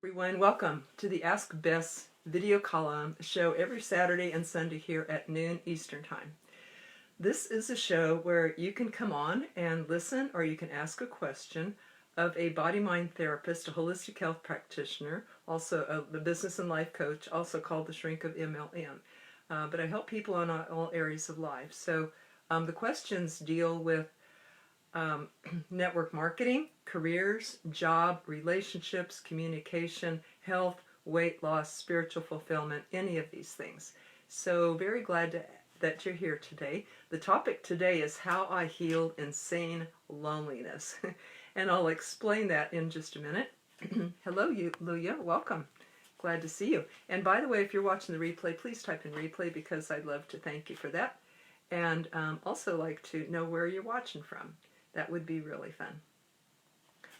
Everyone, welcome to the Ask Bess video column show every Saturday and Sunday here at noon Eastern Time. This is a show where you can come on and listen, or you can ask a question of a body-mind therapist, a holistic health practitioner, also a business and life coach, also called the shrink of MLM. But I help people in all areas of life. So the questions deal with network marketing, careers, job, relationships, communication, health, weight loss, spiritual fulfillment, any of these things. So very glad that you're here today. The topic today is how I healed insane loneliness. And I'll explain that in just a minute. Hello, Luya. Welcome. Glad to see you. And by the way, if you're watching the replay, please type in replay because I'd love to thank you for that. And also like to know where you're watching from. That would be really fun.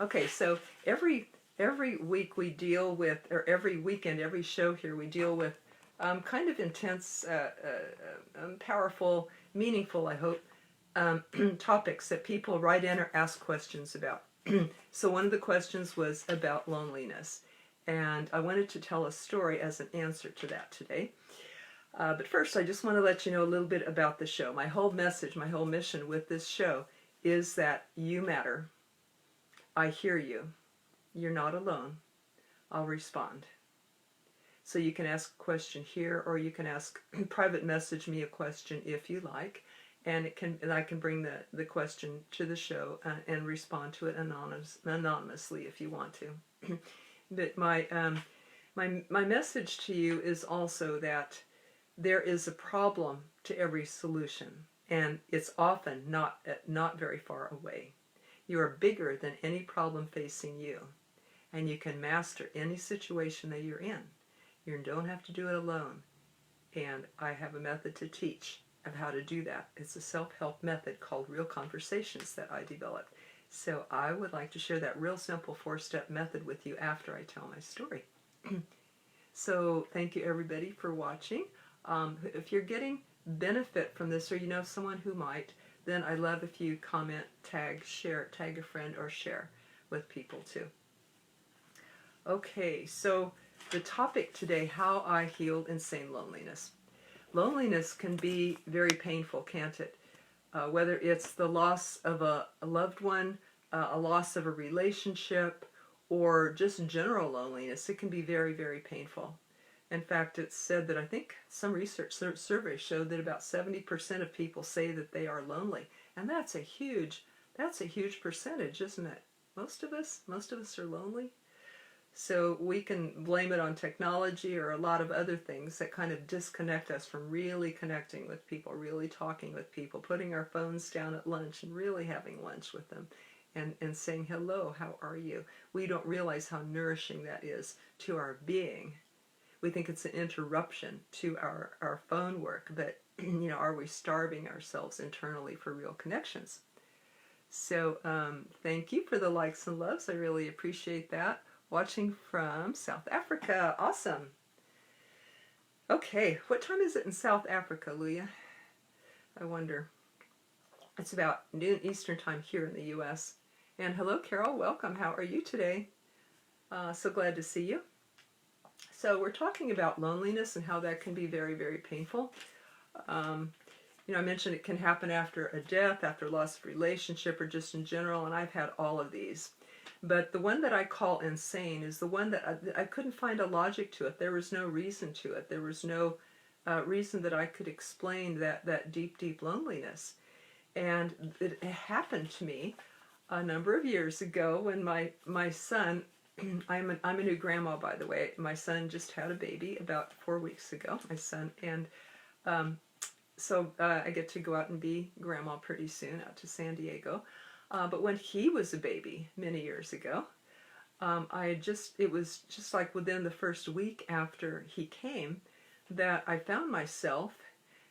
Okay, so every week we deal with, or every weekend, every show here, we deal with kind of intense, powerful, meaningful, I hope, topics that people write in or ask questions about. So one of the questions was about loneliness. And I wanted to tell a story as an answer to that today. But first, I just want to let you know a little bit about the show. My whole message, my whole mission with this show is that you matter. I hear you. You're not alone. I'll respond. So you can ask a question here, or you can ask, private message me a question if you like, and I can bring the question to the show and respond to it anonymously if you want to. But my message to you is also that there is a problem to every solution. And it's often not very far away. You are bigger than any problem facing you. And you can master any situation that you're in. You don't have to do it alone. And I have a method to teach of how to do that. It's a self-help method called Real Conversations that I developed. So I would like to share that real simple 4-step method with you after I tell my story. So thank you everybody for watching. If you're getting benefit from this, or you know someone who might, then I love if you comment, tag, share, tag a friend, or share with people too. Okay, so the topic today, how I healed insane loneliness. Loneliness can be very painful, can't it? Whether it's the loss of a loved one, a loss of a relationship, or just general loneliness, it can be very, very painful. In fact, it's said that I think some research survey showed that about 70% of people say that they are lonely. And that's a huge percentage, isn't it? Most of us are lonely. So we can blame it on technology or a lot of other things that kind of disconnect us from really connecting with people, really talking with people, putting our phones down at lunch and really having lunch with them and saying, hello, how are you? We don't realize how nourishing that is to our being. We think it's an interruption to our phone work, but you know, are we starving ourselves internally for real connections? So thank you for the likes and loves. I really appreciate that. Watching from South Africa. Awesome. Okay, what time is it in South Africa, Luya? I wonder. It's about noon Eastern Time here in the U.S. And hello, Carol. Welcome. How are you today? So glad to see you. So we're talking about loneliness and how that can be very, very painful. You know, I mentioned it can happen after a death, after loss of relationship, or just in general, and I've had all of these. But the one that I call insane is the one that I couldn't find a logic to it. There was no reason to it. There was no reason that I could explain that deep, deep loneliness. And it happened to me a number of years ago when my son, I'm a new grandma, by the way. My son just had a baby about 4 weeks ago, my son, and so I get to go out and be grandma pretty soon, out to San Diego. But when he was a baby many years ago, it was just like within the first week after he came that I found myself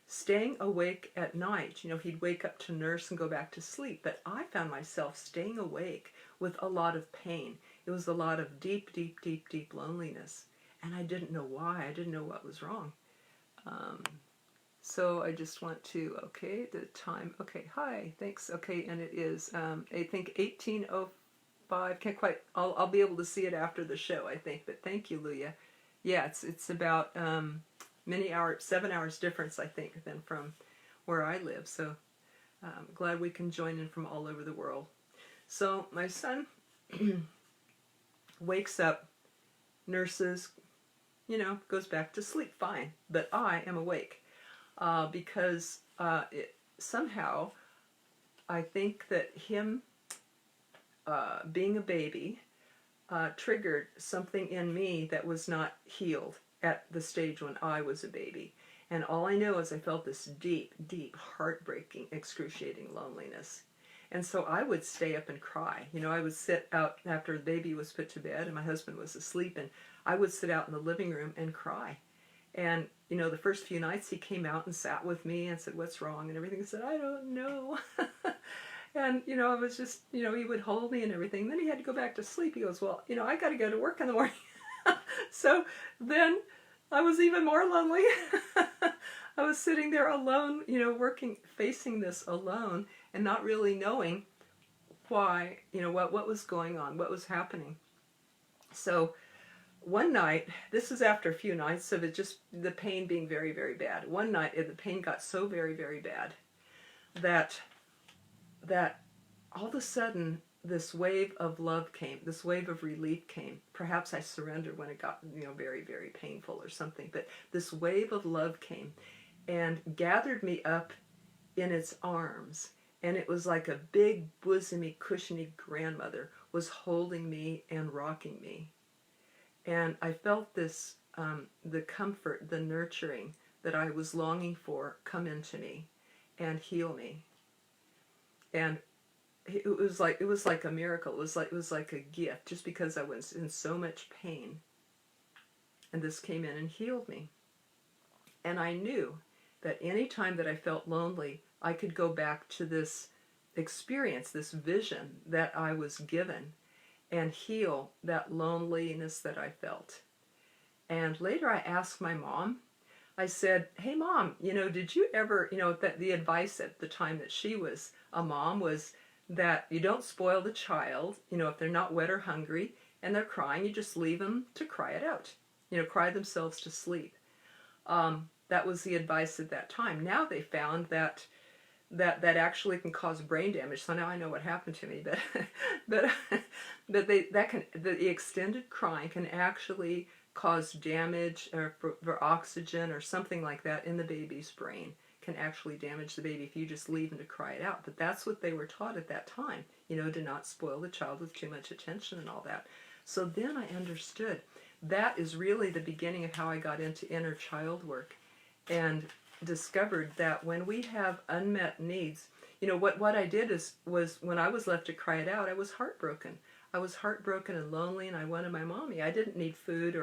staying awake at night. You know, he'd wake up to nurse and go back to sleep, but I found myself staying awake with a lot of pain. It was a lot of deep, deep, deep, deep loneliness. And I didn't know why. I didn't know what was wrong. So I just want to, okay, the time, okay, hi, thanks, okay, and it is, I think 18:05 5. Can't quite. I'll be able to see it after the show, I think. But thank you, Luya. Yeah, it's about many hours, 7 hours difference, I think, than from where I live. So I'm glad we can join in from all over the world. So my son wakes up, nurses, goes back to sleep, fine. But I am awake because somehow I think that him being a baby triggered something in me that was not healed at the stage when I was a baby. And all I know is I felt this deep, deep, heartbreaking, excruciating loneliness. And so I would stay up and cry. I would sit out after the baby was put to bed and my husband was asleep, and I would sit out in the living room and cry. And, the first few nights he came out and sat with me and said, "What's wrong?" and everything. I said, "I don't know." And, I was just, he would hold me and everything. Then he had to go back to sleep. He goes, "Well, I got to go to work in the morning." So then I was even more lonely. I was sitting there alone, working, facing this alone and not really knowing why, what was going on, what was happening. So one night, this is after a few nights of the pain being very, very bad. One night, the pain got so very, very bad that all of a sudden this wave of love came, this wave of relief came. Perhaps I surrendered when it got, very, very painful or something. But this wave of love came and gathered me up in its arms. And it was like a big, bosomy, cushiony grandmother was holding me and rocking me. And I felt this, the comfort, the nurturing that I was longing for come into me and heal me. And it was like a miracle. It was like a gift, just because I was in so much pain. And this came in and healed me. And I knew that any time that I felt lonely, I could go back to this experience, this vision that I was given, and heal that loneliness that I felt. And later I asked my mom, I said, "Hey Mom, did you ever, that the advice at the time that she was a mom was that you don't spoil the child, if they're not wet or hungry and they're crying, you just leave them to cry it out, cry themselves to sleep." That was the advice at that time. Now they found that actually can cause brain damage. So now I know what happened to me. But the extended crying can actually cause damage for oxygen or something like that in the baby's brain. Can actually damage the baby if you just leave them to cry it out. But that's what they were taught at that time, to not spoil the child with too much attention and all that. So then I understood. That is really the beginning of how I got into inner child work, and discovered that when we have unmet needs, what I did was when I was left to cry it out, I was heartbroken. I was heartbroken and lonely, and I wanted my mommy. I didn't need food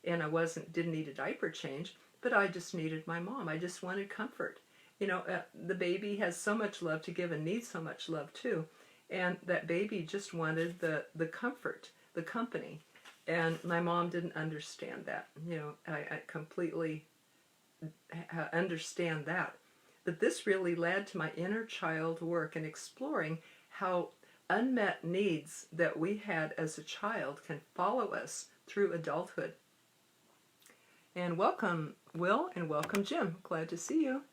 and I didn't need a diaper change, but I just needed my mom. I just wanted comfort. The baby has so much love to give and needs so much love too. And that baby just wanted the comfort, the company. And my mom didn't understand that. I completely understand that. But this really led to my inner child work and exploring how unmet needs that we had as a child can follow us through adulthood. And welcome, Will, and welcome, Jim. Glad to see you.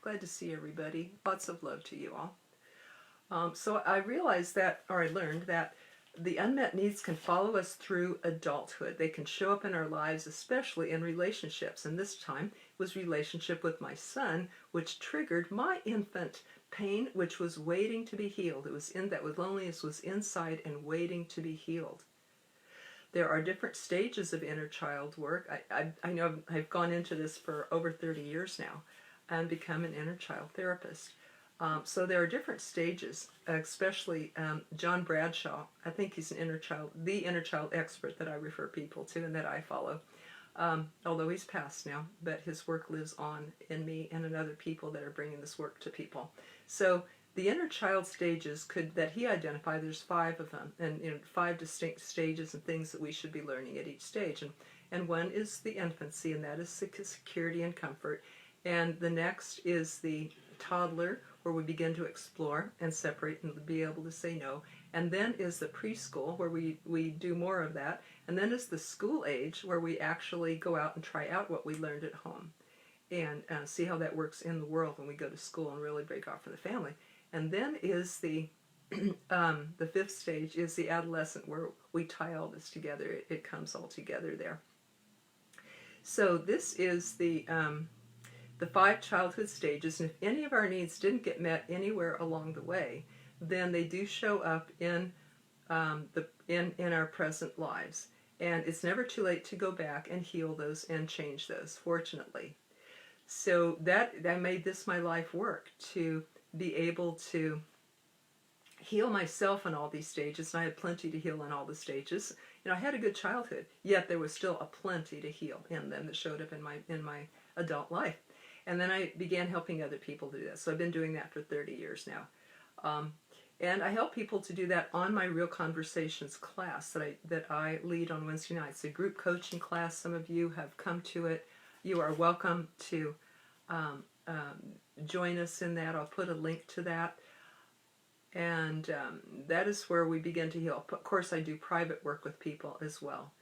Glad to see everybody. Lots of love to you all. So I learned that the unmet needs can follow us through adulthood. They can show up in our lives, especially in relationships. And this time was relationship with my son, which triggered my infant pain, which was waiting to be healed. It was that loneliness was inside and waiting to be healed. There are different stages of inner child work. I know I've gone into this for over 30 years now and become an inner child therapist. So there are different stages, especially John Bradshaw. I think he's the inner child expert that I refer people to and that I follow. Although he's passed now, but his work lives on in me and in other people that are bringing this work to people. So the inner child stages that he identified, there's 5 of them, and 5 distinct stages and things that we should be learning at each stage. And one is the infancy, and that is security and comfort. And the next is the toddler, where we begin to explore and separate and be able to say no. And then is the preschool, where we do more of that. And then is the school age, where we actually go out and try out what we learned at home and see how that works in the world when we go to school and really break off from the family. And then is the fifth stage is the adolescent, where we tie all this together. It comes all together there. So this is the 5 childhood stages, and if any of our needs didn't get met anywhere along the way, then they do show up in our present lives. And it's never too late to go back and heal those and change those, fortunately. So that made this my life work, to be able to heal myself in all these stages, and I had plenty to heal in all the stages. I had a good childhood, yet there was still a plenty to heal in them that showed up in my adult life. And then I began helping other people do that. So I've been doing that for 30 years now. And I help people to do that on my Real Conversations class that I lead on Wednesday nights. A group coaching class. Some of you have come to it. You are welcome to join us in that. I'll put a link to that. And that is where we begin to heal. Of course, I do private work with people as well.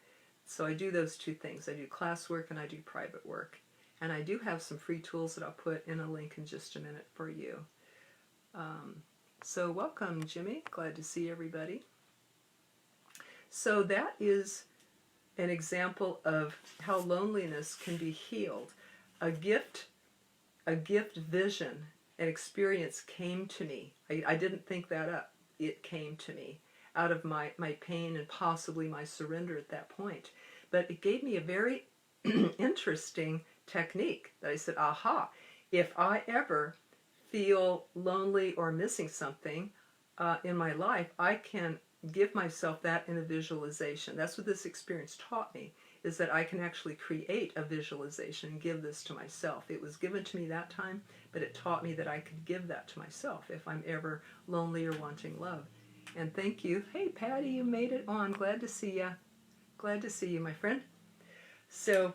So I do those two things. I do class work and I do private work. And I do have some free tools that I'll put in a link in just a minute for you. So welcome, Jimmy. Glad to see everybody. So that is an example of how loneliness can be healed. A gift vision, an experience came to me. I didn't think that up. It came to me out of my pain and possibly my surrender at that point. But it gave me a very interesting technique that I said, aha, if I ever feel lonely or missing something in my life, I can give myself that in a visualization. That's what this experience taught me, is that I can actually create a visualization and give this to myself. It was given to me that time, but it taught me that I could give that to myself if I'm ever lonely or wanting love. And thank you. Hey, Patty, you made it on. Glad to see you. Glad to see you, my friend. So,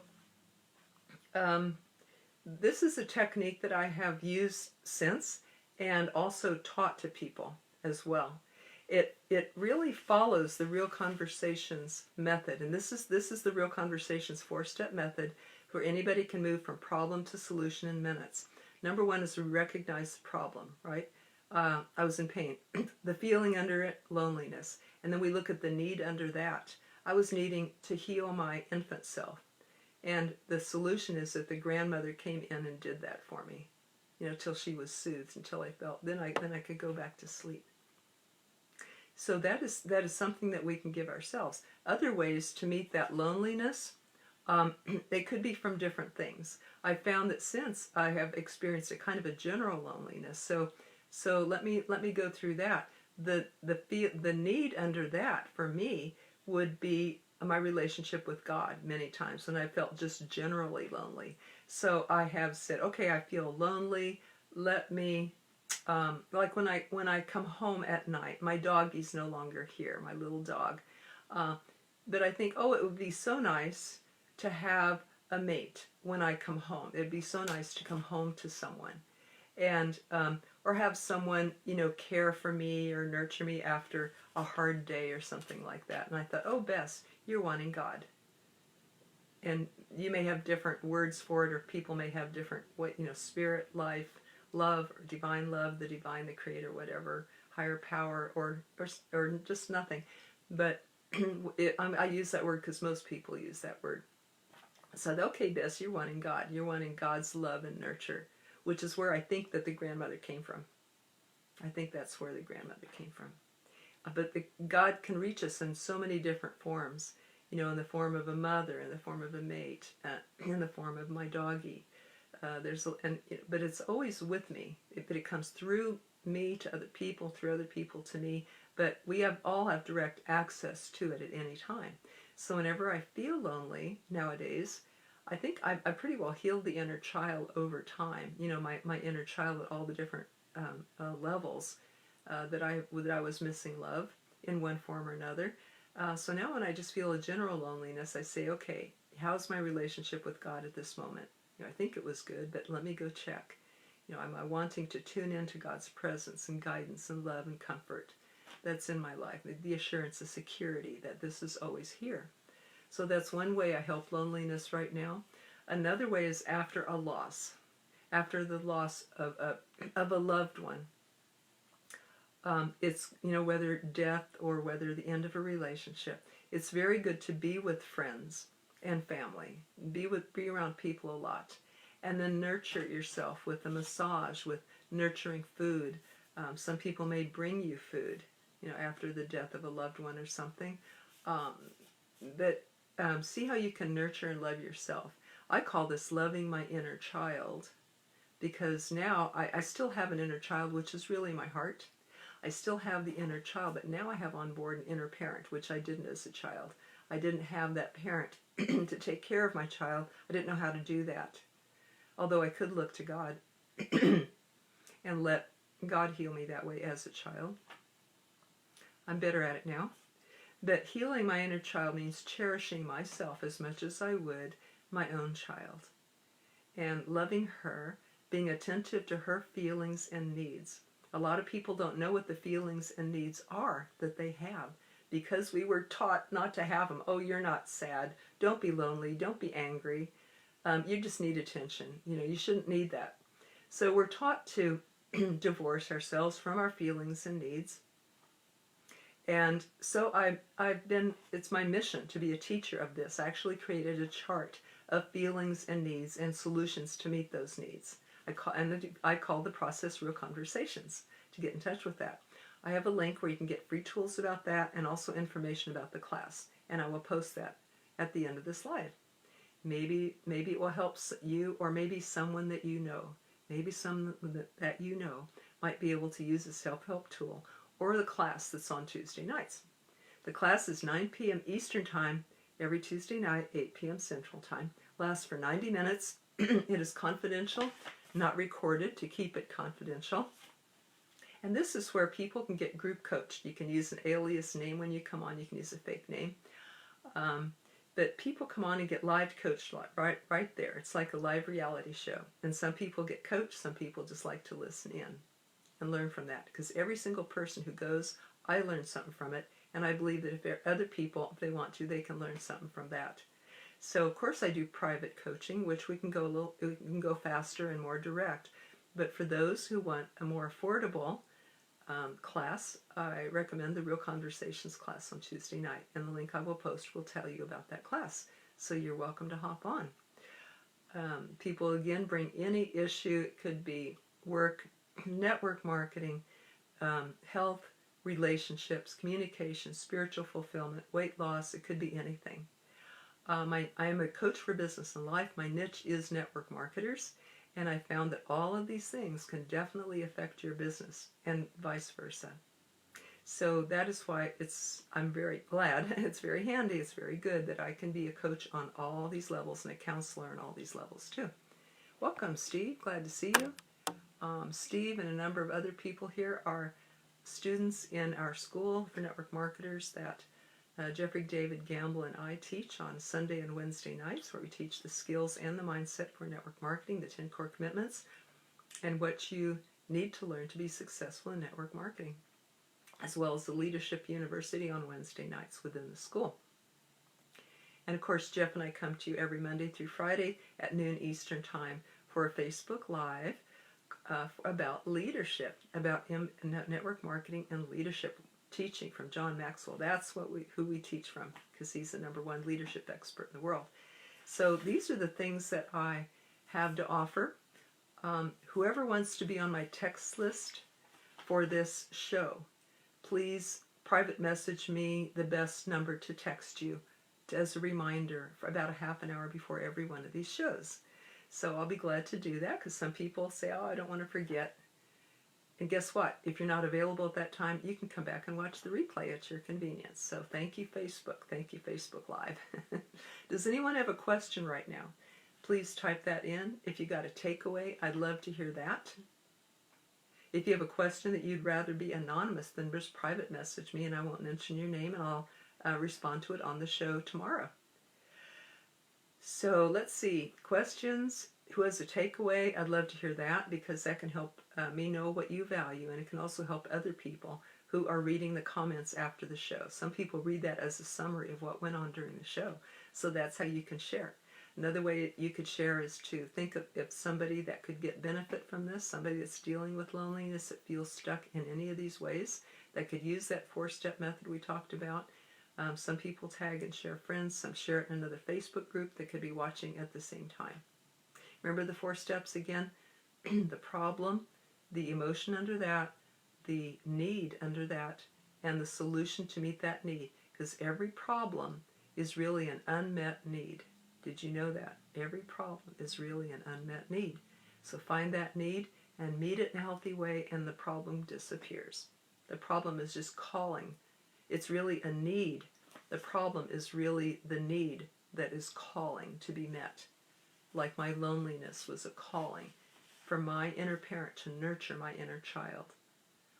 this is a technique that I have used since and also taught to people as well. It really follows the Real Conversations method, and this is the Real Conversations 4-step method where anybody can move from problem to solution in minutes. Number 1 is to recognize the problem, right? I was in pain. The feeling under it, loneliness. And then we look at the need under that. I was needing to heal my infant self. And the solution is that the grandmother came in and did that for me, till she was soothed, until I felt, then I could go back to sleep. So that is something that we can give ourselves. Other ways to meet that loneliness, they could be from different things. I found that since I have experienced a kind of a general loneliness, so let me go through that. The need under that for me would be my relationship with God many times when I felt just generally lonely. So I have said, okay, I feel lonely. Let me, like when I come home at night, my doggy's no longer here, my little dog. But I think, it would be so nice to have a mate when I come home. It'd be so nice to come home to someone, and or have someone care for me or nurture me after a hard day or something like that. And I thought, Bess, you're wanting God. And you may have different words for it, or people may have different, spirit, life, love, or divine love, the divine, the creator, whatever, higher power, or just nothing. But I use that word because most people use that word. So, okay, Bess, you're wanting God. You're wanting God's love and nurture, which is where I think that the grandmother came from. I think that's where the grandmother came from. But God can reach us in so many different forms, in the form of a mother, in the form of a mate, in the form of my doggy. But it's always with me. But it comes through me to other people, through other people to me. But we all have direct access to it at any time. So whenever I feel lonely nowadays, I think I pretty well healed the inner child over time. My inner child at all the different levels that I was missing love in one form or another. So now when I just feel a general loneliness, I say, okay, how's my relationship with God at this moment? I think it was good, but let me go check. Am I wanting to tune into God's presence and guidance and love and comfort? that's in my life, the assurance, the security that this is always here. So that's one way I help loneliness right now. Another way is after a loss, after the loss of a loved one. It's, whether death or whether the end of a relationship. It's very good to be with friends and family. Be around people a lot. And then nurture yourself with a massage, with nurturing food. Some people may bring you food, after the death of a loved one or something. But see how you can nurture and love yourself. I call this loving my inner child, because now I still have an inner child, which is really my heart. I still have the inner child, but now I have on board an inner parent, which I didn't as a child. I didn't have that parent to take care of my child. I didn't know how to do that. Although I could look to God and let God heal me that way as a child. I'm better at it now. But healing my inner child means cherishing myself as much as I would my own child. And loving her, being attentive to her feelings and needs. A lot of people don't know what the feelings and needs are that they have, because we were taught not to have them. Oh, you're not sad. Don't be lonely. Don't be angry. You just need attention. You shouldn't need that. So we're taught to divorce ourselves from our feelings and needs. And so it's my mission to be a teacher of this. I actually created a chart of feelings and needs and solutions to meet those needs. I call the process Real Conversations to get in touch with that. I have a link where you can get free tools about that and also information about the class. And I will post that at the end of this live. Maybe it will help you, or maybe someone that you know. Maybe someone that you know might be able to use this self-help tool, or the class that's on Tuesday nights. The class is 9 p.m. Eastern Time every Tuesday night, 8 p.m. Central Time. Lasts for 90 minutes. It is confidential, not recorded, to keep it confidential. And this is where people can get group coached. You can use an alias name when you come on. You can use a fake name. But people come on and get live coached right there. It's like a live reality show. And some people get coached. Some people just like to listen in and learn from that. Because every single person who goes, I learn something from it. And I believe that if other people, if they want to, they can learn something from that. So, of course, I do private coaching, which we can go faster and more direct. But for those who want a more affordable class, I recommend the Real Conversations class on Tuesday night. And the link I will post will tell you about that class. So you're welcome to hop on. People, again, bring any issue. It could be work, network marketing, health, relationships, communication, spiritual fulfillment, weight loss. It could be anything. I am a coach for business and life. My niche is network marketers, and I found that all of these things can definitely affect your business and vice versa. So that is why I'm very glad, it's very handy, it's very good that I can be a coach on all these levels and a counselor on all these levels too. Welcome, Steve. Glad to see you. Steve and a number of other people here are students in our school for network marketers that Jeffrey David Gamble and I teach on Sunday and Wednesday nights, where we teach the skills and the mindset for network marketing, the 10 core commitments, and what you need to learn to be successful in network marketing, as well as the Leadership University on Wednesday nights within the school. And of course, Jeff and I come to you every Monday through Friday at noon Eastern Time for a Facebook Live about leadership, about network marketing and leadership. Teaching from John Maxwell. That's who we teach from, because he's the #1 leadership expert in the world. So these are the things that I have to offer. Whoever wants to be on my text list for this show, please private message me the best number to text you as a reminder for about a half an hour before every one of these shows. So I'll be glad to do that, because some people say, oh, I don't want to forget. And guess what? If you're not available at that time, you can come back and watch the replay at your convenience. So thank you, Facebook. Thank you, Facebook Live. Does anyone have a question right now? Please type that in. If you got a takeaway, I'd love to hear that. If you have a question that you'd rather be anonymous, then just private message me, and I won't mention your name, and I'll respond to it on the show tomorrow. So let's see. Questions? Who has a takeaway? I'd love to hear that, because that can help me know what you value, and it can also help other people who are reading the comments after the show. Some people read that as a summary of what went on during the show. So that's how you can share. Another way you could share is to think of if somebody that could get benefit from this, somebody that's dealing with loneliness, that feels stuck in any of these ways, that could use that 4-step method we talked about. Some people tag and share friends, some share it in another Facebook group that could be watching at the same time. Remember the 4 steps again? The problem, the emotion under that, the need under that, and the solution to meet that need. Because every problem is really an unmet need. Did you know that? Every problem is really an unmet need. So find that need and meet it in a healthy way, and the problem disappears. The problem is just calling. It's really a need. The problem is really the need that is calling to be met. Like my loneliness was a calling for my inner parent to nurture my inner child,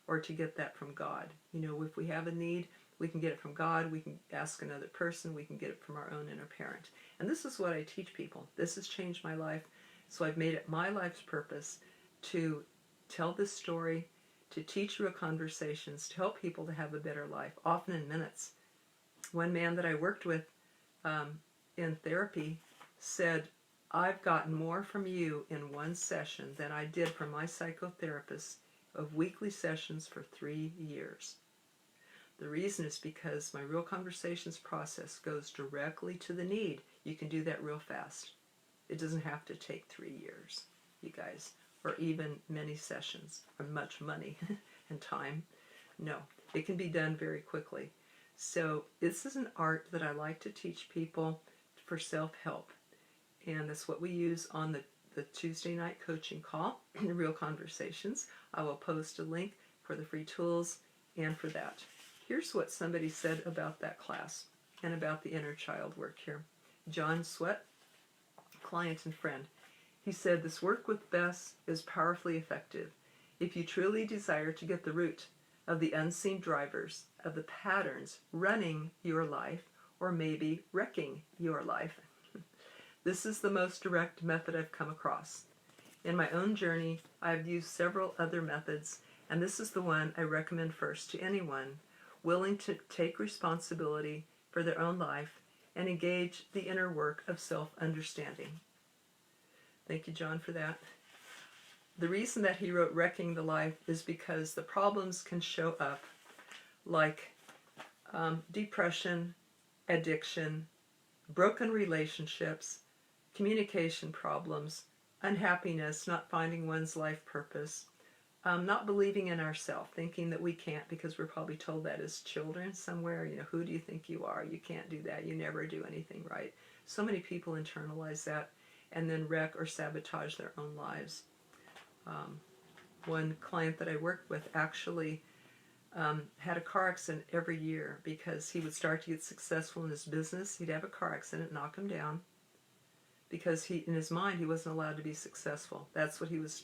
or to get that from God. You know, if we have a need, we can get it from God, we can ask another person, we can get it from our own inner parent. And this is what I teach people. This has changed my life, so I've made it my life's purpose to tell this story, to teach real conversations, to help people to have a better life, often in minutes. One man that I worked with in therapy said, I've gotten more from you in one session than I did from my psychotherapist of weekly sessions for 3 years. The reason is because my real conversations process goes directly to the need. You can do that real fast. It doesn't have to take 3 years, you guys, or even many sessions, or much money and time. No, it can be done very quickly. So this is an art that I like to teach people for self-help. And that's what we use on the Tuesday night coaching call, the Real Conversations. I will post a link for the free tools and for that. Here's what somebody said about that class and about the inner child work here. John Sweat, client and friend. He said, this work with Bess is powerfully effective. If you truly desire to get the root of the unseen drivers, of the patterns running your life, or maybe wrecking your life. This is the most direct method I've come across. In my own journey, I've used several other methods, and this is the one I recommend first to anyone willing to take responsibility for their own life and engage the inner work of self-understanding. Thank you, John, for that. The reason that he wrote Wrecking the Life is because the problems can show up like depression, addiction, broken relationships, communication problems, unhappiness, not finding one's life purpose, not believing in ourselves, thinking that we can't because we're probably told that as children somewhere. You know, who do you think you are? You can't do that. You never do anything right. So many people internalize that and then wreck or sabotage their own lives. One client that I worked with actually had a car accident every year because he would start to get successful in his business. He'd have a car accident, knock him down, because in his mind, he wasn't allowed to be successful. That's what he was,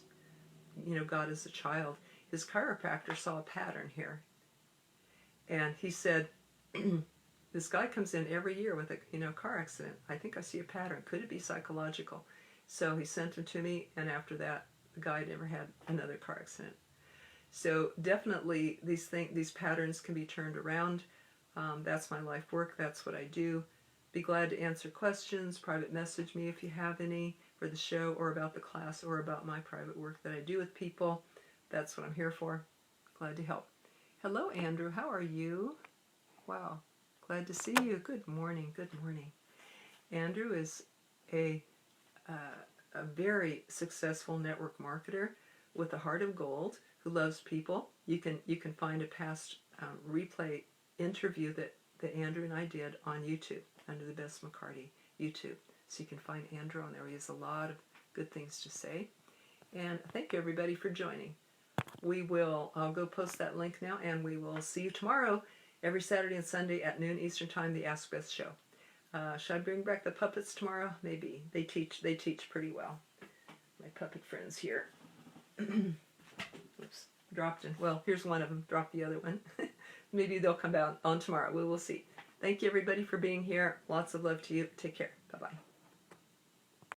got as a child. His chiropractor saw a pattern here. And he said, this guy comes in every year with a car accident. I think I see a pattern. Could it be psychological? So he sent him to me, and after that, the guy never had another car accident. So definitely these patterns can be turned around. That's my life work. That's what I do. Be glad to answer questions. Private message me if you have any for the show or about the class or about my private work that I do with people. That's what I'm here for. Glad to help. Hello, Andrew. How are you? Wow. Glad to see you. Good morning. Good morning. Andrew is a very successful network marketer with a heart of gold who loves people. You can find a past replay interview that Andrew and I did on YouTube under the Bess McCarty YouTube. So you can find Andrew on there. He has a lot of good things to say. And thank you everybody for joining. I'll go post that link now, and we will see you tomorrow, every Saturday and Sunday at noon Eastern Time, the Ask Bess show. Should I bring back the puppets tomorrow? Maybe. They teach pretty well. My puppet friends here. Oops, dropped in. Well, here's one of them. Dropped the other one. Maybe they'll come out on tomorrow. We will see. Thank you everybody for being here. Lots of love to you. Take care. Bye-bye.